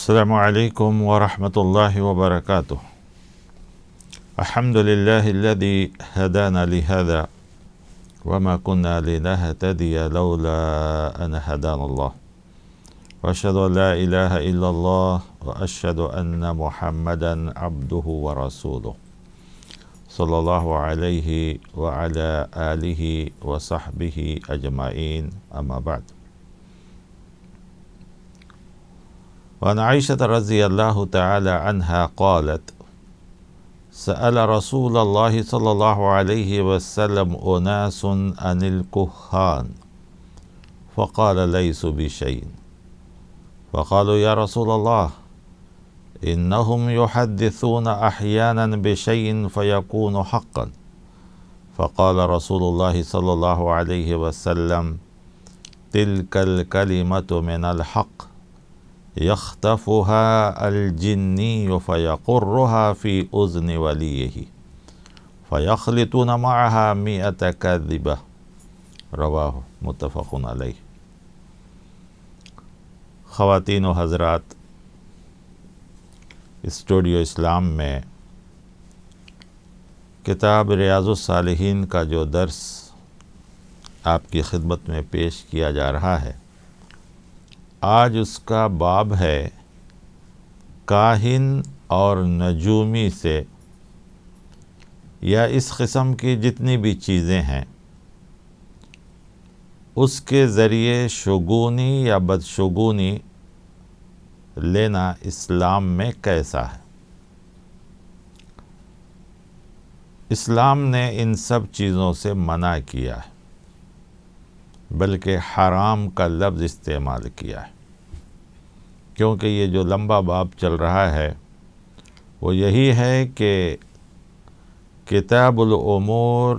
السلام علیکم ورحمۃ اللہ وبرکاتہ۔ الحمد للہ الذی ہدانا لہذا وما كنا لنهتدی لولا ان ہدانا اللہ، واشہد ان لا الہ الا اللہ واشہد ان محمدا عبدہ ورسولہ صلی اللہ علیہ وعلی آلہ وصحبہ اجمعین، اما بعد۔ وعن عائشة رضی اللہ تعالی عنہا قالت سأل رسول اللہ صلی اللہ علیہ وسلم اناس عن الكهان فقال ليسوا بشيء فقالوا يا رسول الله إنهم يحدثون أحيانا بشيء فيكون حقا، فقال رسول الله صلى الله عليه وسلم تلك الكلمة من الحق يخطفها الجني فيقرها في أذن وليه فيخلطون معها 100 كذبة، رواہ متفق علیہ۔ خواتین و حضرات، اسٹوڈیو اسلام میں کتاب ریاض الصالحین کا جو درس آپ کی خدمت میں پیش کیا جا رہا ہے، آج اس کا باب ہے کاہن اور نجومی سے، یا اس قسم کی جتنی بھی چیزیں ہیں اس کے ذریعے شگونی یا بدشگونی لینا اسلام میں کیسا ہے۔ اسلام نے ان سب چیزوں سے منع کیا ہے، بلکہ حرام کا لفظ استعمال کیا ہے، کیونکہ یہ جو لمبا باب چل رہا ہے وہ یہی ہے کہ کتاب الامور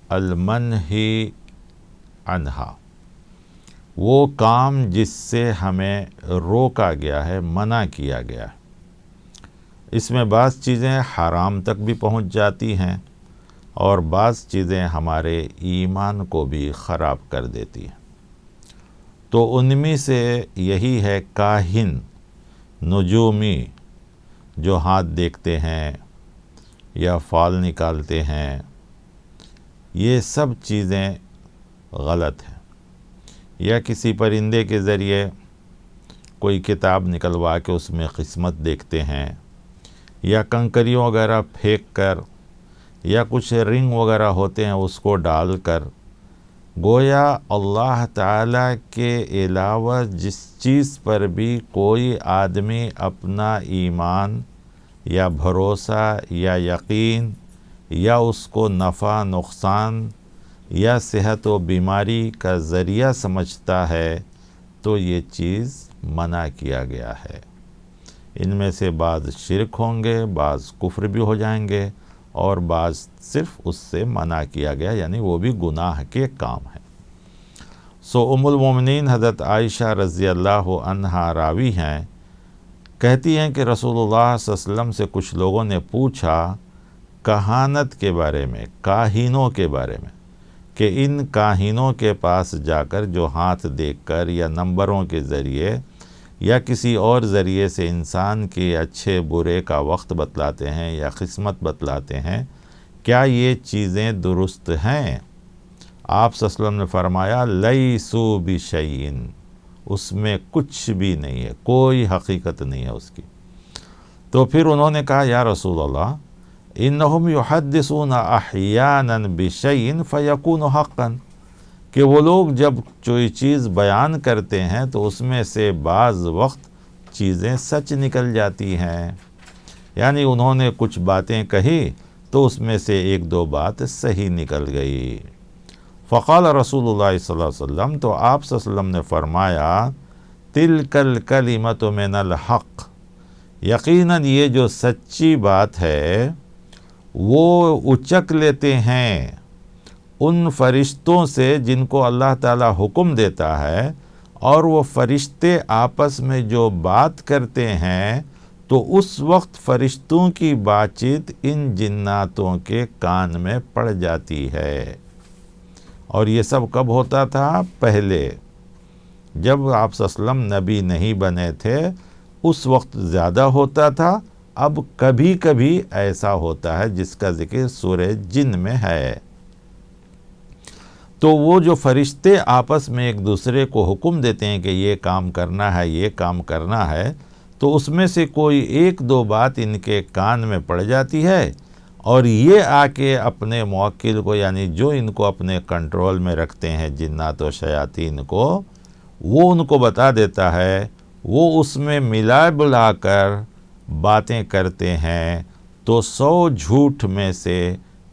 المنہی عنہا، وہ کام جس سے ہمیں روکا گیا ہے، منع کیا گیا ہے۔ اس میں بعض چیزیں حرام تک بھی پہنچ جاتی ہیں اور بعض چیزیں ہمارے ایمان کو بھی خراب کر دیتی ہیں۔ تو ان میں سے یہی ہے کاہن، نجومی، جو ہاتھ دیکھتے ہیں یا فال نکالتے ہیں، یہ سب چیزیں غلط ہیں۔ یا کسی پرندے کے ذریعے کوئی کتاب نکلوا کے اس میں قسمت دیکھتے ہیں، یا کنکریوں وغیرہ پھینک کر، یا کچھ رنگ وغیرہ ہوتے ہیں اس کو ڈال کر، گویا اللہ تعالیٰ کے علاوہ جس چیز پر بھی کوئی آدمی اپنا ایمان یا بھروسہ یا یقین یا اس کو نفع نقصان یا صحت و بیماری کا ذریعہ سمجھتا ہے، تو یہ چیز منع کیا گیا ہے۔ ان میں سے بعض شرک ہوں گے، بعض کفر بھی ہو جائیں گے، اور بعض صرف اس سے منع کیا گیا، یعنی وہ بھی گناہ کے کام ہیں۔ ام المومنین حضرت عائشہ رضی اللہ عنہا راوی ہیں، کہتی ہیں کہ رسول اللہ صلی اللہ علیہ وسلم سے کچھ لوگوں نے پوچھا کہانت کے بارے میں، کاہنوں کے بارے میں، کہ ان کاہنوں کے پاس جا کر جو ہاتھ دیکھ کر یا نمبروں کے ذریعے یا کسی اور ذریعے سے انسان کے اچھے برے کا وقت بتلاتے ہیں یا قسمت بتلاتے ہیں، کیا یہ چیزیں درست ہیں؟ آپ صلی اللہ علیہ وسلم نے فرمایا لیسوا بشیء، اس میں کچھ بھی نہیں ہے، کوئی حقیقت نہیں ہے اس کی۔ تو پھر انہوں نے کہا یا رسول اللہ انہم یحدثون احیانا بشیء فیکون حقا، کہ وہ لوگ جب کوئی چیز بیان کرتے ہیں تو اس میں سے بعض وقت چیزیں سچ نکل جاتی ہیں، یعنی انہوں نے کچھ باتیں کہی تو اس میں سے ایک دو بات صحیح نکل گئی۔ فقال رسول اللہ صلی اللہ علیہ وسلم، تو آپ صلی اللہ علیہ وسلم نے فرمایا تلک الکلمۃ من الحق، یقیناً یہ جو سچی بات ہے وہ اچک لیتے ہیں ان فرشتوں سے جن کو اللہ تعالیٰ حکم دیتا ہے، اور وہ فرشتے آپس میں جو بات کرتے ہیں تو اس وقت فرشتوں کی بات چیت ان جناتوں کے کان میں پڑ جاتی ہے۔ اور یہ سب کب ہوتا تھا؟ پہلے جب آپ صلی اللہ علیہ وسلم نبی نہیں بنے تھے اس وقت زیادہ ہوتا تھا، اب کبھی کبھی ایسا ہوتا ہے جس کا ذکر سورہ جن میں ہے۔ تو وہ جو فرشتے آپس میں ایک دوسرے کو حکم دیتے ہیں کہ یہ کام کرنا ہے، یہ کام کرنا ہے، تو اس میں سے کوئی ایک دو بات ان کے کان میں پڑ جاتی ہے، اور یہ آ کے اپنے موکل کو، یعنی جو ان کو اپنے کنٹرول میں رکھتے ہیں جنات و شیاطین کو، وہ ان کو بتا دیتا ہے، وہ اس میں ملا بلا کر باتیں کرتے ہیں، تو 100 جھوٹ میں سے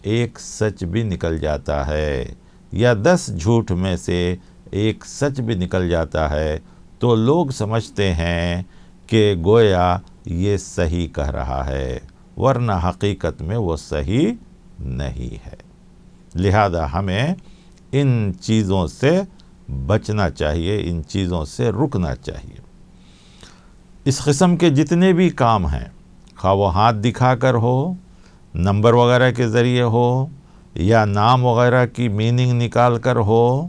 ایک سچ بھی نکل جاتا ہے، یا 10 جھوٹ میں سے ایک سچ بھی نکل جاتا ہے، تو لوگ سمجھتے ہیں کہ گویا یہ صحیح کہہ رہا ہے، ورنہ حقیقت میں وہ صحیح نہیں ہے۔ لہذا ہمیں ان چیزوں سے بچنا چاہیے، ان چیزوں سے رکنا چاہیے۔ اس قسم کے جتنے بھی کام ہیں، خواہ وہ ہاتھ دکھا کر ہو، نمبر وغیرہ کے ذریعے ہو، یا نام وغیرہ کی میننگ نکال کر ہو،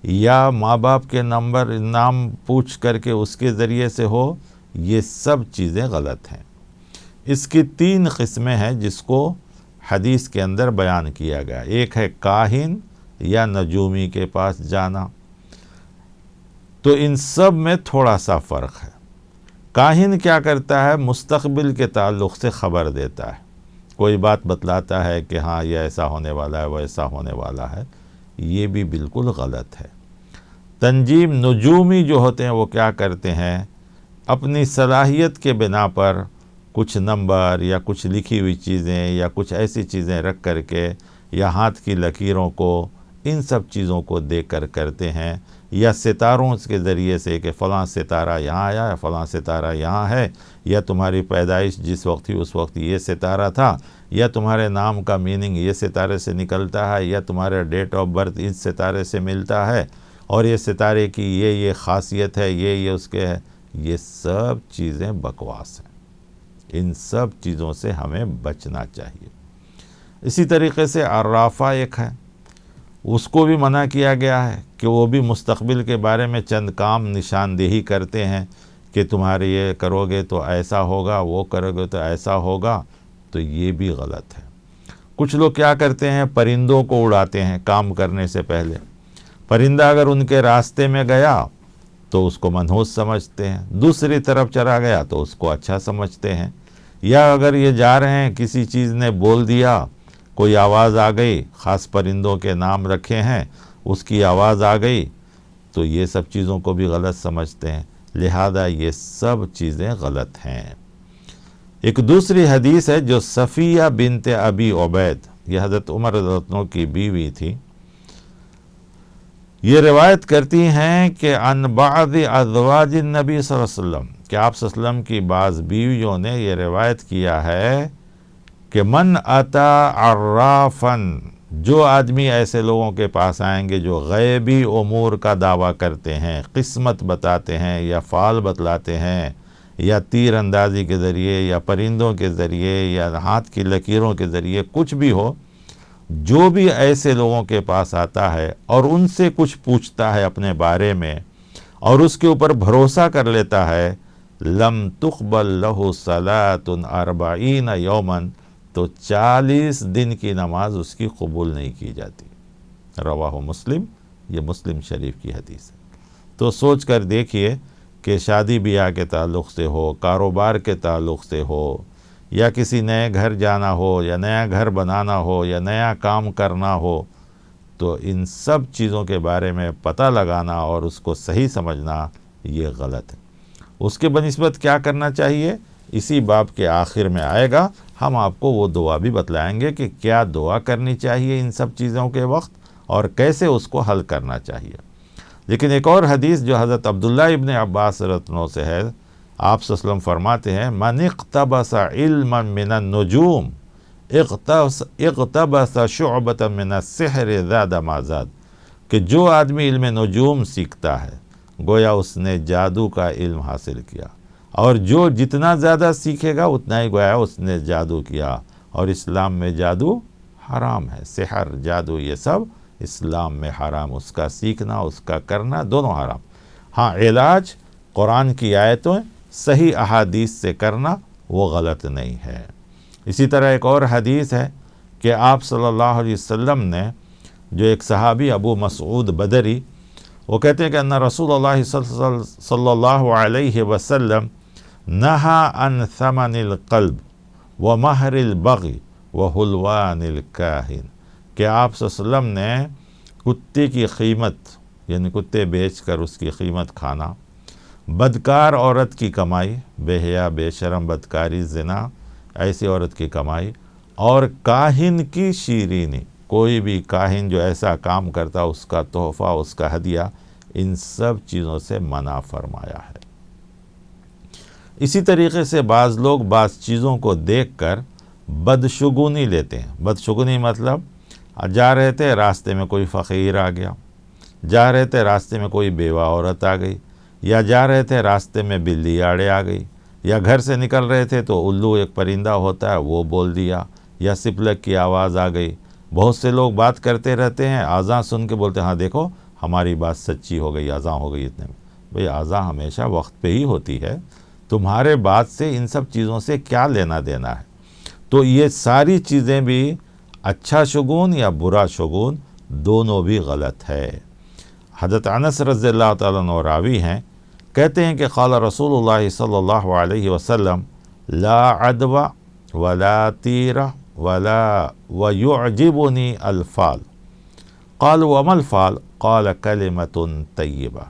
یا ماں باپ کے نام پوچھ کر کے اس کے ذریعے سے ہو، یہ سب چیزیں غلط ہیں۔ اس کی 3 قسمیں ہیں جس کو حدیث کے اندر بیان کیا گیا۔ ایک ہے کاہن یا نجومی کے پاس جانا، تو ان سب میں تھوڑا سا فرق ہے۔ کاہن کیا کرتا ہے؟ مستقبل کے تعلق سے خبر دیتا ہے، کوئی بات بتلاتا ہے کہ ہاں یہ ایسا ہونے والا ہے، وہ ایسا ہونے والا ہے، یہ بھی بالکل غلط ہے۔ تنجیم نجومی جو ہوتے ہیں وہ کیا کرتے ہیں؟ اپنی صلاحیت کے بنا پر کچھ نمبر یا کچھ لکھی ہوئی چیزیں یا کچھ ایسی چیزیں رکھ کر کے، یا ہاتھ کی لکیروں کو، ان سب چیزوں کو دیکھ کر کرتے ہیں، یا ستاروں کے ذریعے سے کہ فلاں ستارہ یہاں آیا ہے، فلاں ستارہ یہاں ہے، یا تمہاری پیدائش جس وقت تھی اس وقت یہ ستارہ تھا، یا تمہارے نام کا میننگ یہ ستارے سے نکلتا ہے، یا تمہارے ڈیٹ آف برتھ اس ستارے سے ملتا ہے، اور یہ ستارے کی یہ خاصیت ہے، یہ اس کے ہے۔ یہ سب چیزیں بکواس ہیں، ان سب چیزوں سے ہمیں بچنا چاہیے۔ اسی طریقے سے عرافہ ایک ہے، اس کو بھی منع کیا گیا ہے کہ وہ بھی مستقبل کے بارے میں چند کام نشاندہی کرتے ہیں کہ تمہارے یہ کرو گے تو ایسا ہوگا، وہ کرو گے تو ایسا ہوگا، تو یہ بھی غلط ہے۔ کچھ لوگ کیا کرتے ہیں؟ پرندوں کو اڑاتے ہیں کام کرنے سے پہلے۔ پرندہ اگر ان کے راستے میں گیا تو اس کو منحوس سمجھتے ہیں، دوسری طرف چلا گیا تو اس کو اچھا سمجھتے ہیں۔ یا اگر یہ جا رہے ہیں، کسی چیز نے بول دیا، کوئی آواز آ گئی، خاص پرندوں کے نام رکھے ہیں، اس کی آواز آ گئی، تو یہ سب چیزوں کو بھی غلط سمجھتے ہیں۔ لہذا یہ سب چیزیں غلط ہیں۔ ایک دوسری حدیث ہے جو صفیہ بنت ابی عبید، یہ حضرت عمر رضی اللہ عنہ کی بیوی تھی، یہ روایت کرتی ہیں کہ عن بعض ازواج النبی صلی اللہ علیہ وسلم، کہ آپ صلی اللہ علیہ وسلم کی بعض بیویوں نے یہ روایت کیا ہے کہ من اتا عرافن، جو آدمی ایسے لوگوں کے پاس آئیں گے جو غیبی امور کا دعویٰ کرتے ہیں، قسمت بتاتے ہیں، یا فال بتلاتے ہیں، یا تیر اندازی کے ذریعے، یا پرندوں کے ذریعے، یا ہاتھ کی لکیروں کے ذریعے، کچھ بھی ہو، جو بھی ایسے لوگوں کے پاس آتا ہے اور ان سے کچھ پوچھتا ہے اپنے بارے میں، اور اس کے اوپر بھروسہ کر لیتا ہے، لم تقبل لہ صلاۃ 40 یوما، تو 40 دن کی نماز اس کی قبول نہیں کی جاتی۔ رواہ مسلم، یہ مسلم شریف کی حدیث ہے۔ تو سوچ کر دیکھیے کہ شادی بیاہ کے تعلق سے ہو، کاروبار کے تعلق سے ہو، یا کسی نئے گھر جانا ہو، یا نیا گھر بنانا ہو، یا نیا کام کرنا ہو، تو ان سب چیزوں کے بارے میں پتہ لگانا اور اس کو صحیح سمجھنا یہ غلط ہے۔ اس کے بنسبت کیا کرنا چاہیے؟ اسی باب کے آخر میں آئے گا، ہم آپ کو وہ دعا بھی بتلائیں گے کہ کیا دعا کرنی چاہیے ان سب چیزوں کے وقت، اور کیسے اس کو حل کرنا چاہیے۔ لیکن ایک اور حدیث جو حضرت عبداللہ ابن عباس رضی اللہ عنہ سے ہے، آپ صلی اللہ علیہ وسلم فرماتے ہیں، من اقتبس علما من النجوم اقتبس شعبۃ من السحر زاد ما زاد، کہ جو آدمی علم نجوم سیکھتا ہے گویا اس نے جادو کا علم حاصل کیا، اور جو جتنا زیادہ سیکھے گا اتنا ہی گویا اس نے جادو کیا، اور اسلام میں جادو حرام ہے، سحر، جادو، یہ سب اسلام میں حرام، اس کا سیکھنا، اس کا کرنا دونوں حرام۔ ہاں، علاج قرآن کی آیتیں صحیح احادیث سے کرنا وہ غلط نہیں ہے۔ اسی طرح ایک اور حدیث ہے کہ آپ صلی اللہ علیہ وسلم نے، جو ایک صحابی ابو مسعود بدری، وہ کہتے ہیں کہ ان رسول اللہ صلی اللہ علیہ وسلم نہا عن ثمن القلب و مہر البغی و حلوان الکاہن، کہ آپ صلی اللہ علیہ وسلم نے کتے کی قیمت، یعنی کتے بیچ کر اس کی قیمت کھانا، بدکار عورت کی کمائی، بے حیا بے شرم بدکاری زنا، ایسی عورت کی کمائی، اور کاہن کی شیرینی، کوئی بھی کاہن جو ایسا کام کرتا اس کا تحفہ، اس کا ہدیہ، ان سب چیزوں سے منع فرمایا ہے۔ اسی طریقے سے بعض لوگ بعض چیزوں کو دیکھ کر بدشگونی لیتے ہیں۔ بدشگونی مطلب جا رہے تھے راستے میں کوئی فقیر آ گیا، جا رہے تھے راستے میں کوئی بیوہ عورت آ گئی، یا جا رہے تھے راستے میں بلی آڑے آ گئی، یا گھر سے نکل رہے تھے تو الو ایک پرندہ ہوتا ہے وہ بول دیا، یا سپلک کی آواز آ گئی۔ بہت سے لوگ بات کرتے رہتے ہیں، اذان سن کے بولتے ہیں ہاں دیکھو ہماری بات سچی ہو گئی، اذان ہو گئی اتنے میں۔ بھئی اذان ہمیشہ وقت پہ ہی ہوتی ہے، تمہارے بات سے ان سب چیزوں سے کیا لینا دینا ہے؟ تو یہ ساری چیزیں بھی، اچھا شگون یا برا شگون، دونوں بھی غلط ہے۔ حضرت انس رضی اللہ تعالیٰ عنہ راوی ہیں، کہتے ہیں کہ قال رسول اللہ صلی اللہ علیہ وسلم لا عدو ولا تیر ولا ويعجبني الفال قال وما الفال قال کلمۃ طیبہ،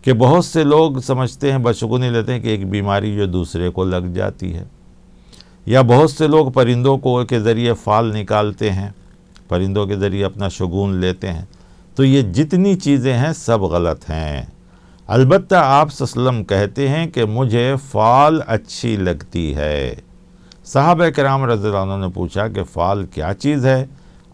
کہ بہت سے لوگ سمجھتے ہیں، بدشگونی لیتے ہیں کہ ایک بیماری جو دوسرے کو لگ جاتی ہے، یا بہت سے لوگ پرندوں کو کے ذریعے فال نکالتے ہیں، پرندوں کے ذریعے اپنا شگون لیتے ہیں۔ تو یہ جتنی چیزیں ہیں سب غلط ہیں۔ البتہ آپ صلی اللہ علیہ وسلم کہتے ہیں کہ مجھے فال اچھی لگتی ہے۔ صحابہ کرام رضی اللہ عنہ نے پوچھا کہ فال کیا چیز ہے؟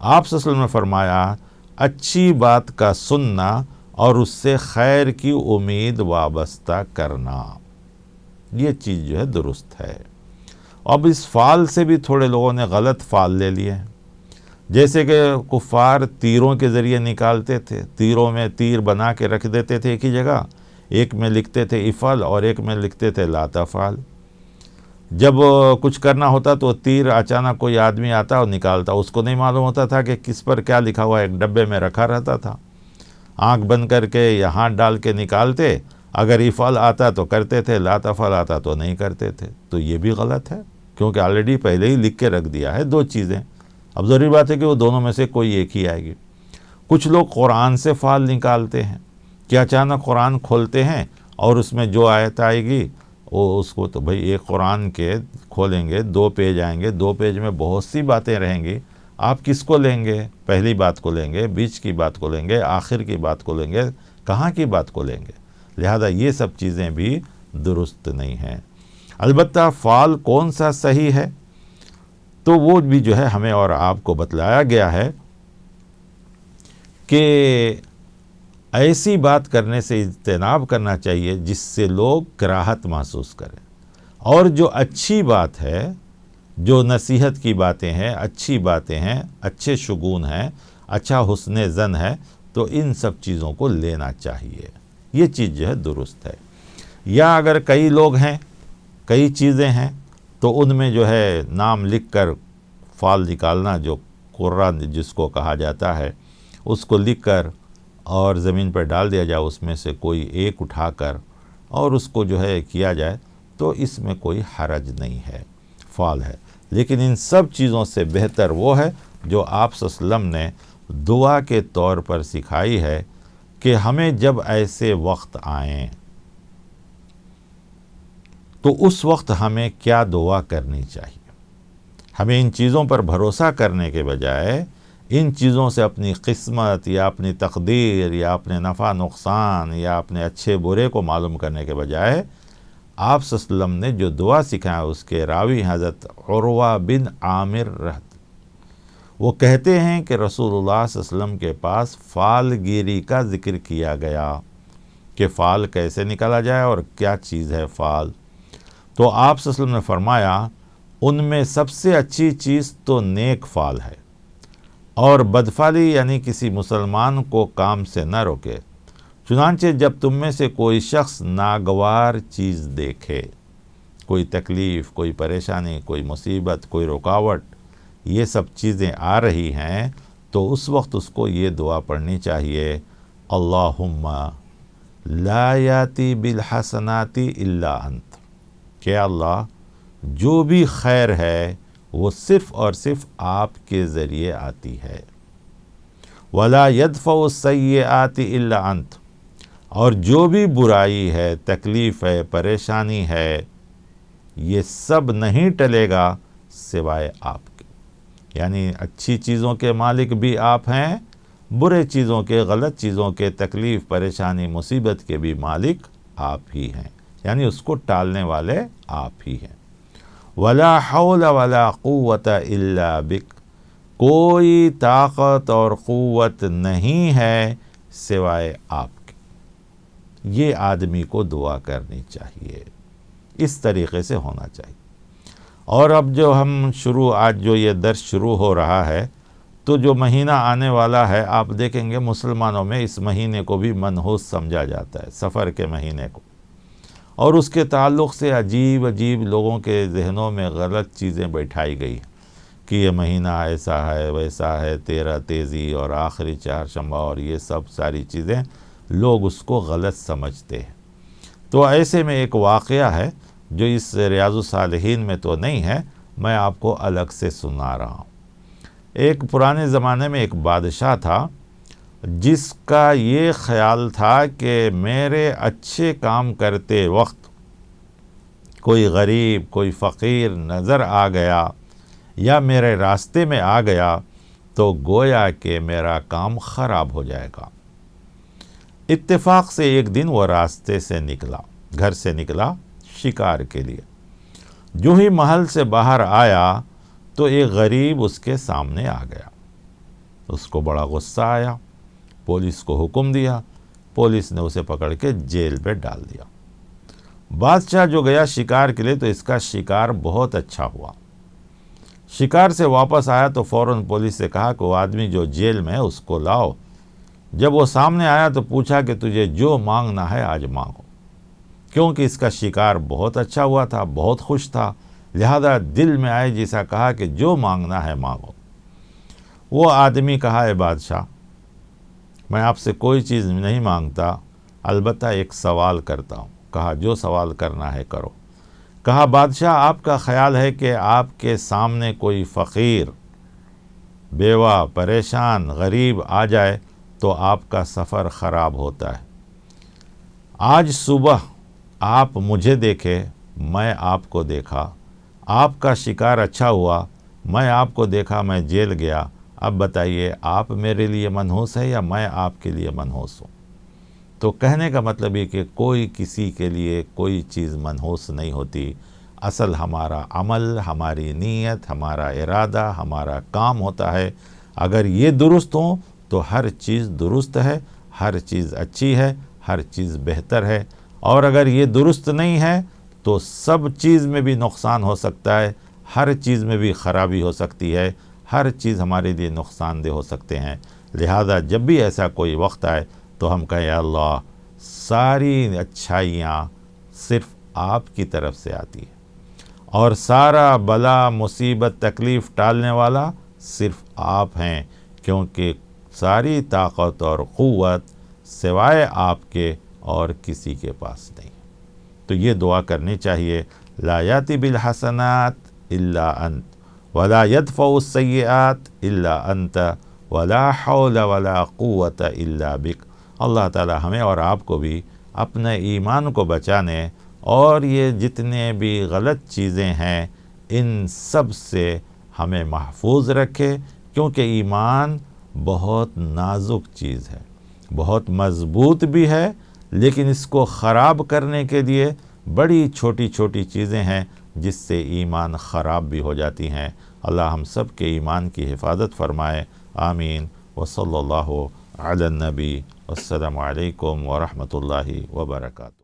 آپ صلی اللہ علیہ وسلم نے فرمایا اچھی بات کا سننا اور اس سے خیر کی امید وابستہ کرنا، یہ چیز جو ہے درست ہے۔ اب اس فال سے بھی تھوڑے لوگوں نے غلط فال لے لیے ہیں، جیسے کہ کفار تیروں کے ذریعے نکالتے تھے، تیروں میں تیر بنا کے رکھ دیتے تھے ایک ہی جگہ، ایک میں لکھتے تھے افعل اور ایک میں لکھتے تھے لا تفعل۔ جب کچھ کرنا ہوتا تو تیر اچانک کوئی آدمی آتا اور نکالتا، اس کو نہیں معلوم ہوتا تھا کہ کس پر کیا لکھا ہوا، ایک ڈبے میں رکھا رہتا تھا، آنکھ بند کر کے یا ہاتھ ڈال کے نکالتے، اگر افعل آتا تو کرتے تھے، لا تفعل آتا تو نہیں کرتے تھے۔ تو یہ بھی غلط ہے، کیونکہ آلریڈی پہلے ہی لکھ کے رکھ دیا ہے دو چیزیں، اب ضروری بات ہے کہ وہ دونوں میں سے کوئی ایک ہی آئے گی۔ کچھ لوگ قرآن سے فال نکالتے ہیں کہ اچانک قرآن کھولتے ہیں اور اس میں جو آیت آئے گی وہ اس کو، تو بھئی ایک قرآن کے کھولیں گے، 2 پیج آئیں گے، 2 پیج میں بہت سی باتیں رہیں گی، آپ کس کو لیں گے؟ پہلی بات کو لیں گے، بیچ کی بات کو لیں گے، آخر کی بات کو لیں گے، کہاں کی بات کو لیں گے؟ لہذا یہ سب چیزیں بھی درست نہیں ہیں۔ البتہ فال کون سا صحیح ہے تو وہ بھی جو ہے ہمیں اور آپ کو بتلایا گیا ہے کہ ایسی بات کرنے سے اجتناب کرنا چاہیے جس سے لوگ کراہت محسوس کریں، اور جو اچھی بات ہے، جو نصیحت کی باتیں ہیں، اچھی باتیں ہیں، اچھے شگون ہیں، اچھا حسن ظن ہے، تو ان سب چیزوں کو لینا چاہیے، یہ چیز جو ہے درست ہے۔ یا اگر کئی لوگ ہیں، کئی چیزیں ہیں، تو ان میں جو ہے نام لکھ کر فال نکالنا، جو قرہ جس کو کہا جاتا ہے، اس کو لکھ کر اور زمین پر ڈال دیا جائے، اس میں سے کوئی ایک اٹھا کر اور اس کو جو ہے کیا جائے، تو اس میں کوئی حرج نہیں ہے، فال ہے۔ لیکن ان سب چیزوں سے بہتر وہ ہے جو آپ صلی اللہ علیہ وسلم نے دعا کے طور پر سکھائی ہے کہ ہمیں جب ایسے وقت آئیں تو اس وقت ہمیں کیا دعا کرنی چاہیے۔ ہمیں ان چیزوں پر بھروسہ کرنے کے بجائے ان چیزوں سے اپنی قسمت یا اپنی تقدیر یا اپنے نفع نقصان یا اپنے اچھے برے کو معلوم کرنے کے بجائے آپ صلی اللہ علیہ وسلم نے جو دعا سکھایا، اس کے راوی حضرت عروہ بن عامر رحت، وہ کہتے ہیں کہ رسول اللہ صلی اللہ علیہ وسلم کے پاس فال گیری کا ذکر کیا گیا کہ فال کیسے نکالا جائے اور کیا چیز ہے فال، تو آپ صلی اللہ علیہ وسلم نے فرمایا ان میں سب سے اچھی چیز تو نیک فال ہے، اور بدفالی یعنی کسی مسلمان کو کام سے نہ روکے، چنانچہ جب تم میں سے کوئی شخص ناگوار چیز دیکھے، کوئی تکلیف، کوئی پریشانی، کوئی مصیبت، کوئی رکاوٹ، یہ سب چیزیں آ رہی ہیں، تو اس وقت اس کو یہ دعا پڑھنی چاہیے، اللہم لا یاتی بالحسنات الا انت، کہ اللہ جو بھی خیر ہے وہ صرف اور صرف آپ کے ذریعے آتی ہے، ولا يدفع السیئات الا انت، اور جو بھی برائی ہے، تکلیف ہے، پریشانی ہے، یہ سب نہیں ٹلے گا سوائے آپ کے۔ یعنی اچھی چیزوں کے مالک بھی آپ ہیں، برے چیزوں کے، غلط چیزوں کے، تکلیف، پریشانی، مصیبت کے بھی مالک آپ ہی ہیں، یعنی اس کو ٹالنے والے آپ ہی ہیں۔ ولا حول ولا قوت الا بک، کوئی طاقت اور قوت نہیں ہے سوائے آپ کے۔ یہ آدمی کو دعا کرنی چاہیے، اس طریقے سے ہونا چاہیے۔ اور اب جو ہم آج جو یہ درس شروع ہو رہا ہے، تو جو مہینہ آنے والا ہے، آپ دیکھیں گے مسلمانوں میں اس مہینے کو بھی منحوس سمجھا جاتا ہے، سفر کے مہینے کو، اور اس کے تعلق سے عجیب عجیب لوگوں کے ذہنوں میں غلط چیزیں بیٹھائی گئی ہیں کہ یہ مہینہ ایسا ہے، ویسا ہے، 13 تیزی اور آخری چہارشنبہ، اور یہ سب ساری چیزیں لوگ اس کو غلط سمجھتے ہیں۔ تو ایسے میں ایک واقعہ ہے جو اس ریاض الصالحین میں تو نہیں ہے، میں آپ کو الگ سے سنا رہا ہوں۔ ایک پرانے زمانے میں ایک بادشاہ تھا جس کا یہ خیال تھا کہ میرے اچھے کام کرتے وقت کوئی غریب، کوئی فقیر نظر آ گیا یا میرے راستے میں آ گیا تو گویا کہ میرا کام خراب ہو جائے گا۔ اتفاق سے ایک دن وہ راستے سے نکلا، گھر سے نکلا شکار کے لیے۔ جو ہی محل سے باہر آیا تو ایک غریب اس کے سامنے آ گیا۔ اس کو بڑا غصہ آیا، پولیس کو حکم دیا، پولیس نے اسے پکڑ کے جیل میں ڈال دیا۔ بادشاہ جو گیا شکار کے لیے تو اس کا شکار بہت اچھا ہوا۔ شکار سے واپس آیا تو فوراً پولیس سے کہا کہ وہ آدمی جو جیل میں ہے اس کو لاؤ۔ جب وہ سامنے آیا تو پوچھا کہ تجھے جو مانگنا ہے آج مانگو، کیونکہ اس کا شکار بہت اچھا ہوا تھا، بہت خوش تھا، لہذا دل میں آئے جیسا کہا کہ جو مانگنا ہے مانگو۔ وہ آدمی کہا، اے بادشاہ، میں آپ سے کوئی چیز نہیں مانگتا، البتہ ایک سوال کرتا ہوں۔ کہا، جو سوال کرنا ہے کرو۔ کہا، بادشاہ، آپ کا خیال ہے کہ آپ کے سامنے کوئی فقیر، بیوہ، پریشان، غریب آ جائے تو آپ کا سفر خراب ہوتا ہے۔ آج صبح آپ مجھے دیکھے، میں آپ کو دیکھا، آپ کا شکار اچھا ہوا، میں آپ کو دیکھا، میں جیل گیا، اب بتائیے آپ میرے لیے منحوس ہے یا میں آپ کے لیے منحوس ہوں؟ تو کہنے کا مطلب یہ کہ کوئی کسی کے لیے کوئی چیز منحوس نہیں ہوتی، اصل ہمارا عمل، ہماری نیت، ہمارا ارادہ، ہمارا کام ہوتا ہے۔ اگر یہ درست ہوں تو ہر چیز درست ہے، ہر چیز اچھی ہے، ہر چیز بہتر ہے، اور اگر یہ درست نہیں ہے تو سب چیز میں بھی نقصان ہو سکتا ہے، ہر چیز میں بھی خرابی ہو سکتی ہے، ہر چیز ہمارے لیے نقصان دہ ہو سکتے ہیں۔ لہذا جب بھی ایسا کوئی وقت آئے تو ہم کہیں، یا اللہ، ساری اچھائیاں صرف آپ کی طرف سے آتی ہے، اور سارا بلا، مصیبت، تکلیف ٹالنے والا صرف آپ ہیں، کیونکہ ساری طاقت اور قوت سوائے آپ کے اور کسی کے پاس نہیں۔ تو یہ دعا کرنی چاہیے، لا یاتی بالحسنات الا انت ولا يدفع السیئات الا انت ولا حول ولا قوت الا بک۔ اللہ تعالی ہمیں اور آپ کو بھی اپنے ایمان کو بچانے اور یہ جتنے بھی غلط چیزیں ہیں ان سب سے ہمیں محفوظ رکھے، کیونکہ ایمان بہت نازک چیز ہے، بہت مضبوط بھی ہے، لیکن اس کو خراب کرنے کے لیے بڑی چھوٹی چھوٹی چیزیں ہیں جس سے ایمان خراب بھی ہو جاتی ہیں۔ اللہ ہم سب کے ایمان کی حفاظت فرمائے، آمین۔ وصلی اللہ علی النبی، السلام علیکم ورحمۃ اللہ وبرکاتہ۔